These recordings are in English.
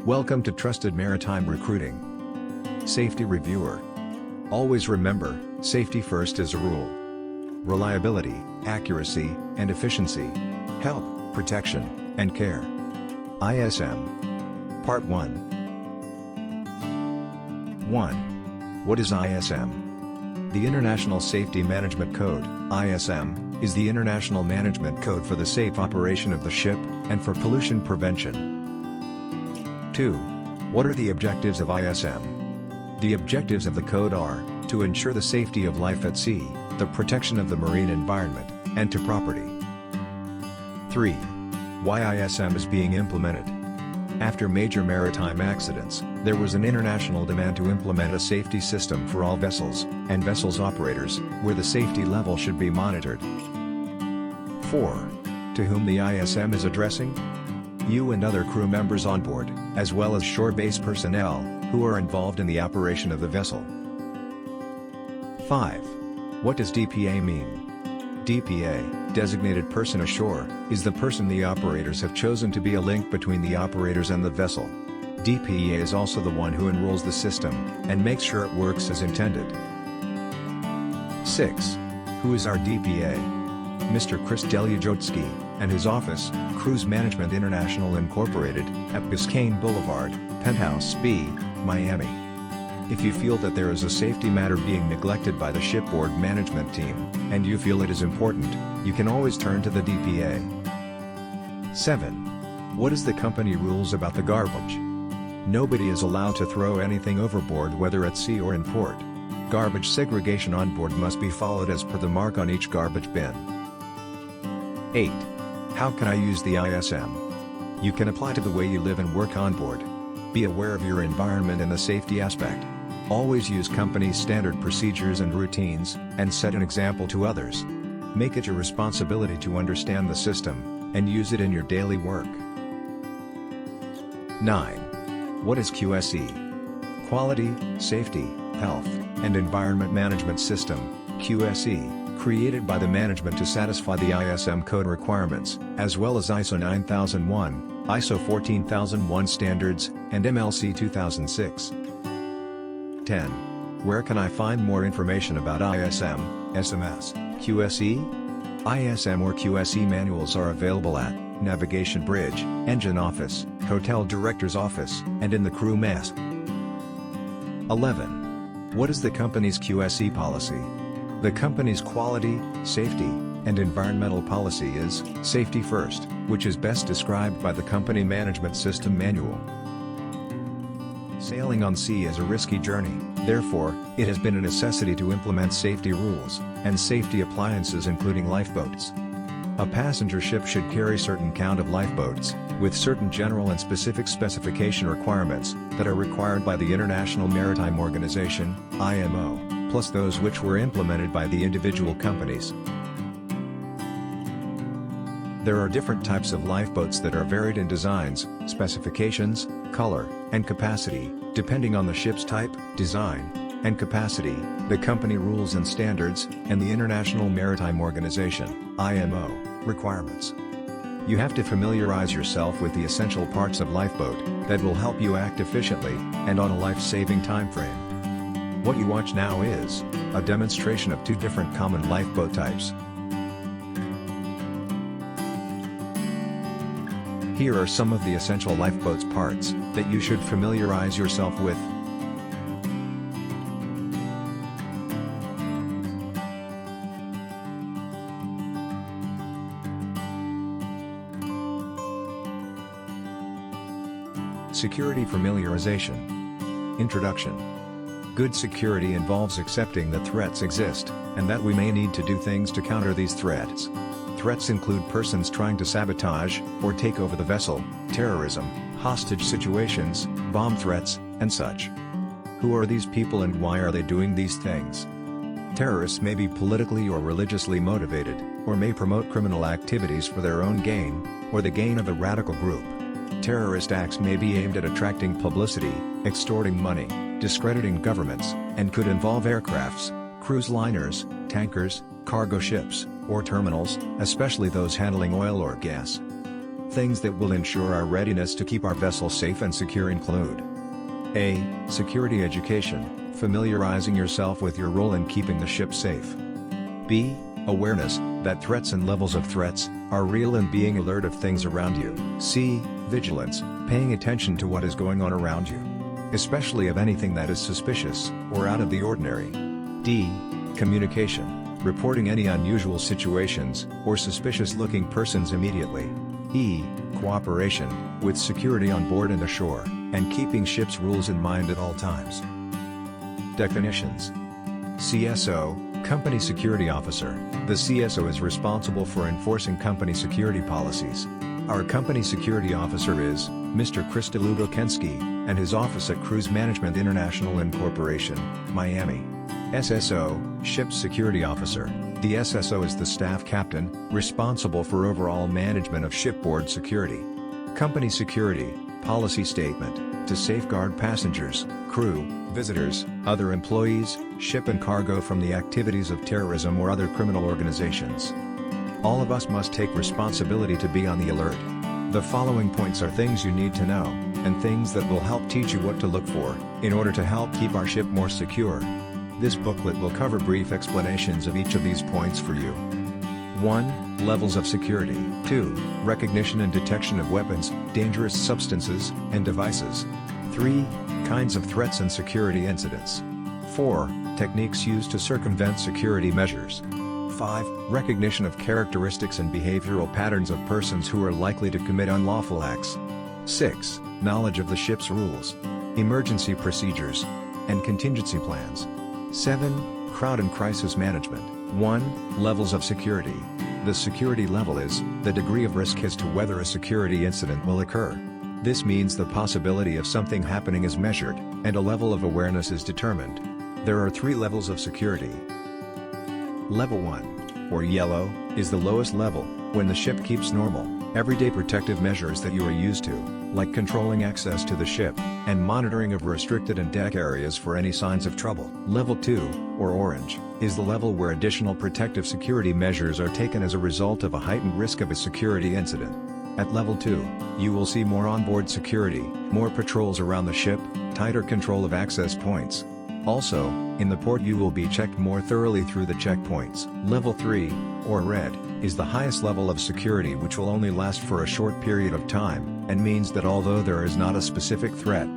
Welcome to Trusted Maritime Recruiting. Safety Reviewer. Always remember, safety first is a rule. Reliability, accuracy, and efficiency. Help, protection, and care. I.S.M. Part 1. 1. What is I.S.M.? The International Safety Management Code, I.S.M., is the international management code for the safe operation of the ship, and for pollution prevention. 2. What are the objectives of I.S.M.? The objectives of the code are, to ensure the safety of life at sea, the protection of the marine environment, and to property. 3. Why I.S.M. is being implemented. After major maritime accidents, there was an international demand to implement a safety system for all vessels, and vessels operators, where the safety level should be monitored. 4. To whom the I.S.M. is addressing? You and other crew members on board, as well as shore-based personnel, who are involved in the operation of the vessel. 5. What does DPA mean? DPA, Designated Person Ashore, is the person the operators have chosen to be a link between the operators and the vessel. DPA is also the one who enrolls the system, and makes sure it works as intended. 6. Who is our DPA? Mr. Chris Delyajotsky, and his office, Cruise Management International Incorporated, at Biscayne Boulevard, Penthouse B, Miami. If you feel that there is a safety matter being neglected by the shipboard management team, and you feel it is important, you can always turn to the DPA. 7. What is the company rules about the garbage? Nobody is allowed to throw anything overboard, whether at sea or in port. Garbage segregation on board must be followed as per the mark on each garbage bin. 8. How can I use the I.S.M.? You can apply to the way you live and work on board. Be aware of your environment and the safety aspect. Always use company standard procedures and routines, and set an example to others. Make it your responsibility to understand the system, and use it in your daily work. 9. What is QSE? Quality, Safety, Health, and Environment Management System, QSE, created by the management to satisfy the I.S.M. code requirements, as well as ISO 9001, ISO 14001 standards, and MLC 2006. 10. Where can I find more information about I.S.M., SMS, QSE? I.S.M. or QSE manuals are available at Navigation Bridge, Engine Office, Hotel Director's Office, and in the crew mess. 11. What is the company's QSE policy? The company's quality, safety, and environmental policy is Safety First, which is best described by the Company Management System Manual. Sailing on sea is a risky journey, therefore, it has been a necessity to implement safety rules, and safety appliances including lifeboats. A passenger ship should carry certain count of lifeboats, with certain general and specific specification requirements, that are required by the International Maritime Organization, IMO, plus those which were implemented by the individual companies. There are different types of lifeboats that are varied in designs, specifications, color, and capacity, depending on the ship's type, design, and capacity, the company rules and standards, and the International Maritime Organization, IMO, requirements. You have to familiarize yourself with the essential parts of lifeboat, that will help you act efficiently, and on a life-saving time frame. What you watch now is a demonstration of two different common lifeboat types. Here are some of the essential lifeboat's parts that you should familiarize yourself with. Security familiarization. Introduction. Good security involves accepting that threats exist, and that we may need to do things to counter these threats. Threats include persons trying to sabotage, or take over the vessel, terrorism, hostage situations, bomb threats, and such. Who are these people and why are they doing these things? Terrorists may be politically or religiously motivated, or may promote criminal activities for their own gain, or the gain of a radical group. Terrorist acts may be aimed at attracting publicity, extorting money, discrediting governments, and could involve aircrafts, cruise liners, tankers, cargo ships, or terminals, especially those handling oil or gas. Things that will ensure our readiness to keep our vessel safe and secure include: A. Security education, familiarizing yourself with your role in keeping the ship safe. B. Awareness that threats and levels of threats are real and being alert of things around you. C. Vigilance, paying attention to what is going on around you, especially of anything that is suspicious or out of the ordinary. D. Communication, reporting any unusual situations or suspicious-looking persons immediately. E. Cooperation, with security on board and ashore, and keeping ship's rules in mind at all times. Definitions. CSO, Company Security Officer. The CSO is responsible for enforcing company security policies. Our Company Security Officer is Mr. Chris Delugokensky, and his office at Cruise Management International Incorporation, Miami. SSO, Ship Security Officer. The SSO is the staff captain, responsible for overall management of shipboard security. Company security, policy statement, to safeguard passengers, crew, visitors, other employees, ship and cargo from the activities of terrorism or other criminal organizations. All of us must take responsibility to be on the alert. The following points are things you need to know, and things that will help teach you what to look for, in order to help keep our ship more secure. This booklet will cover brief explanations of each of these points for you. 1. Levels of security. 2. Recognition and detection of weapons, dangerous substances, and devices. 3. Kinds of threats and security incidents. 4. Techniques used to circumvent security measures. 5. Recognition of characteristics and behavioral patterns of persons who are likely to commit unlawful acts. 6. Knowledge of the ship's rules, emergency procedures, and contingency plans. 7. Crowd and crisis management. 1. Levels of security. The security level is the degree of risk as to whether a security incident will occur. This means the possibility of something happening is measured, and a level of awareness is determined. There are 3 levels of security. Level 1, or yellow, is the lowest level, when the ship keeps normal, everyday protective measures that you are used to, like controlling access to the ship, and monitoring of restricted and deck areas for any signs of trouble. Level 2, or orange, is the level where additional protective security measures are taken as a result of a heightened risk of a security incident. At level 2, you will see more onboard security, more patrols around the ship, tighter control of access points. Also, in the port you will be checked more thoroughly through the checkpoints. Level 3, or red, is the highest level of security, which will only last for a short period of time, and means that although there is not a specific threat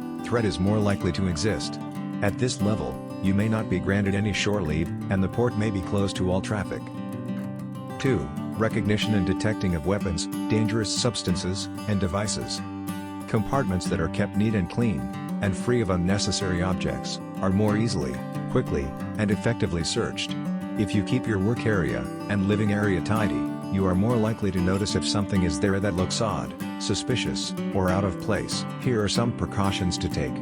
is more likely to exist. At this level, you may not be granted any shore leave, and the port may be closed to all traffic. 2. Recognition and detecting of weapons, dangerous substances, and devices. Compartments that are kept neat and clean, and free of unnecessary objects, are more easily, quickly, and effectively searched. If you keep your work area and living area tidy, you are more likely to notice if something is there that looks odd, suspicious, or out of place. Here are some precautions to take.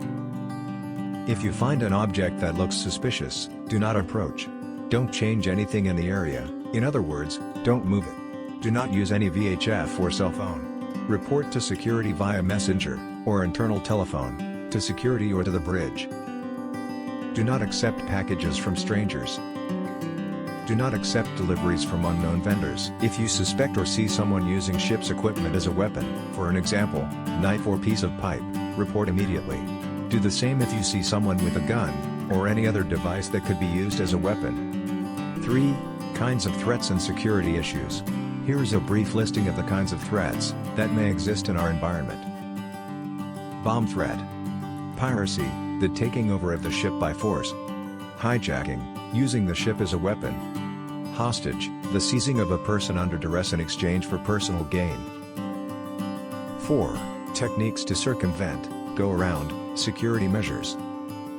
If you find an object that looks suspicious, do not approach. Don't change anything in the area, in other words, don't move it. Do not use any VHF or cell phone. Report to security via messenger, or internal telephone, to security or to the bridge. Do not accept packages from strangers. Do not accept deliveries from unknown vendors. If you suspect or see someone using ship's equipment as a weapon, for an example, knife or piece of pipe, report immediately. Do the same if you see someone with a gun, or any other device that could be used as a weapon. 3. Kinds of threats and security issues. Here is a brief listing of the kinds of threats that may exist in our environment. Bomb threat. Piracy, the taking over of the ship by force. Hijacking, using the ship as a weapon. Hostage, the seizing of a person under duress in exchange for personal gain. 4. Techniques to circumvent, go around, security measures.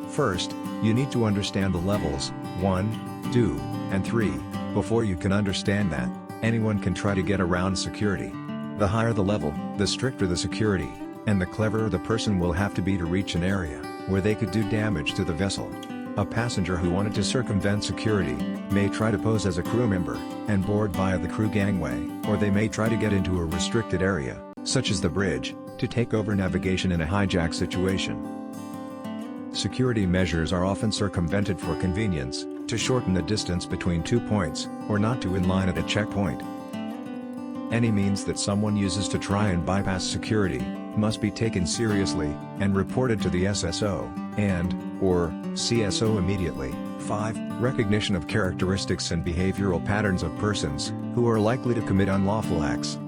First, you need to understand the levels 1, 2, and 3, before you can understand that anyone can try to get around security. The higher the level, the stricter the security, and the cleverer the person will have to be to reach an area where they could do damage to the vessel. A passenger who wanted to circumvent security may try to pose as a crew member and board via the crew gangway, or they may try to get into a restricted area, such as the bridge, to take over navigation in a hijack situation. Security measures are often circumvented for convenience, to shorten the distance between 2 points, or not to in line at a checkpoint. Any means that someone uses to try and bypass security must be taken seriously and reported to the SSO and/or CSO immediately. 5. Recognition of characteristics and behavioral patterns of persons who are likely to commit unlawful acts.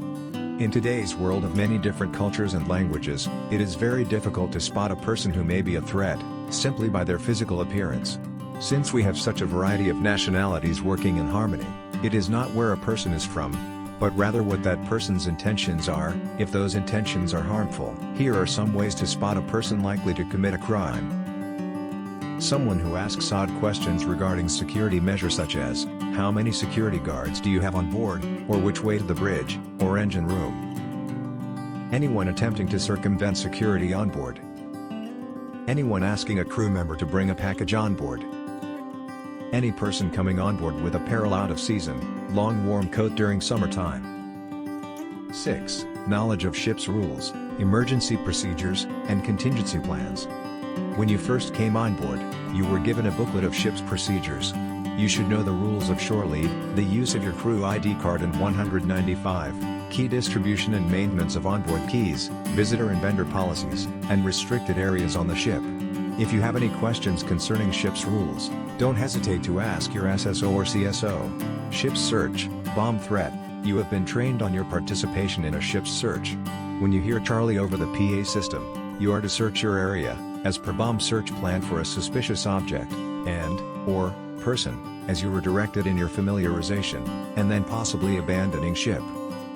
In today's world of many different cultures and languages, it is very difficult to spot a person who may be a threat simply by their physical appearance. Since we have such a variety of nationalities working in harmony, it is not where a person is from, but rather what that person's intentions are, if those intentions are harmful. Here are some ways to spot a person likely to commit a crime. Someone who asks odd questions regarding security measures such as, how many security guards do you have on board, or which way to the bridge, or engine room. Anyone attempting to circumvent security on board. Anyone asking a crew member to bring a package on board. Any person coming on board with apparel out of season, long warm coat during summertime. 6. Knowledge of ship's rules, emergency procedures, and contingency plans. When you first came on board, you were given a booklet of ship's procedures. You should know the rules of shore leave, the use of your crew ID card and 195, key distribution and maintenance of onboard keys, visitor and vendor policies, and restricted areas on the ship. If you have any questions concerning ship's rules, don't hesitate to ask your SSO or CSO. Ship's search, bomb threat. You have been trained on your participation in a ship's search. When you hear Charlie over the PA system, you are to search your area, as per bomb search plan for a suspicious object, and/or person, as you were directed in your familiarization, and then possibly abandoning ship.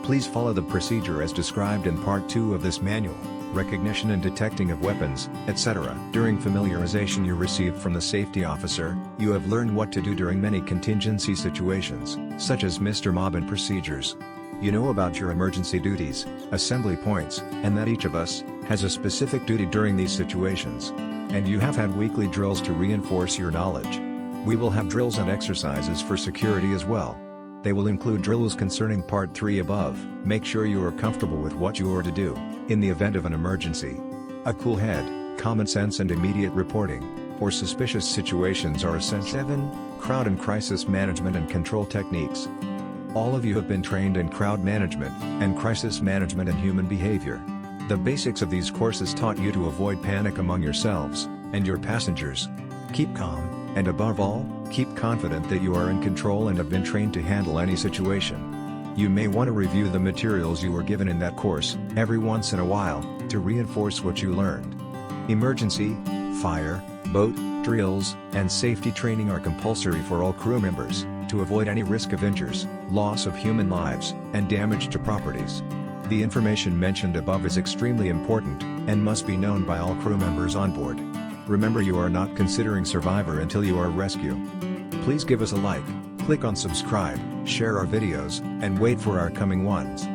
Please follow the procedure as described in Part 2 of this manual, recognition and detecting of weapons, etc. During familiarization you received from the safety officer, you have learned what to do during many contingency situations, such as Mr. Mob and procedures. You know about your emergency duties, assembly points, and that each of us has a specific duty during these situations. And you have had weekly drills to reinforce your knowledge. We will have drills and exercises for security as well. They will include drills concerning Part 3 above. Make sure you are comfortable with what you are to do in the event of an emergency. A cool head, common sense and immediate reporting for suspicious situations are essential. 7. Crowd and crisis management and control techniques. All of you have been trained in crowd management and crisis management and human behavior. The basics of these courses taught you to avoid panic among yourselves and your passengers. Keep calm, and above all, keep confident that you are in control and have been trained to handle any situation. You may want to review the materials you were given in that course every once in a while to reinforce what you learned. Emergency, fire, boat, drills, and safety training are compulsory for all crew members to avoid any risk of injuries, loss of human lives, and damage to properties. The information mentioned above is extremely important and must be known by all crew members on board. Remember, you are not considering survivor until you are rescue. Please give us a like, click on subscribe, share our videos, and wait for our coming ones.